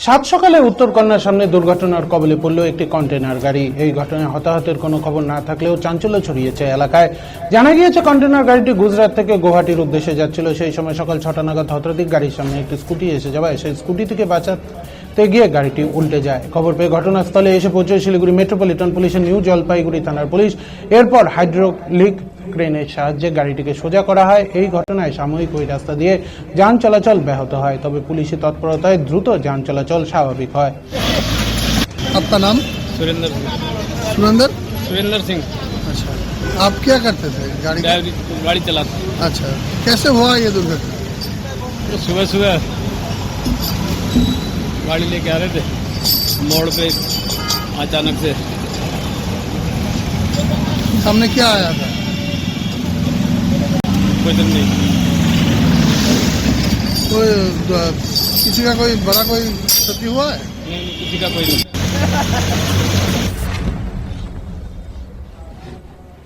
সাত সকালে উত্তরকন্যার সামনে দুর্ঘটনার কবলে পড়ল একটি কন্টেনার গাড়ি। এই ঘটনায় হতাহতের কোনো খবর না থাকলেও চাঞ্চল্য ছড়িয়েছে এলাকায়। জানা গিয়েছে, কন্টেনার গাড়িটি গুজরাট থেকে গুয়াহাটির উদ্দেশ্যে যাচ্ছিল। সেই সময় সকাল 6টা নাগাদ হঠাৎই গাড়ির সামনে একটি স্কুটি এসে যাওয়ায় সেই স্কুটি থেকে বাঁচাতে গিয়ে গাড়িটি উল্টে যায়। খবর পেয়ে ঘটনাস্থলে এসে পৌঁছে শিলিগুড়ি মেট্রোপলিটন পুলিশের নিউ জলপাইগুড়ি থানার পুলিশ। এরপর হাইড্রোলিক ক্রেনের সাহায্যে গাড়িটিকে সোজা করা হয়। এই ঘটনায় সাময়িক ওই রাস্তা দিয়ে যান চলাচল ব্যাহত হয়, তবে পুলিশি তৎপরতায় দ্রুত যান চলাচল স্বাভাবিক হয়। आपका नाम? सुरेंद्र सुरेंद्र। सुरेंद्र सिंह। अच्छा, आप क्या करते थे? गाड़ी गाड़ी चलाते। अच्छा, कैसे हुआ ये दुर्घटना? तो सुबह सुबह गाड़ी लेके आ रहे थे, मोड़ पे अचानक से सामने क्या आया था? कोई तो नहीं, कोई किसी का कोई बड़ा कोई क्षति हुआ है? किसी का कोई नहीं।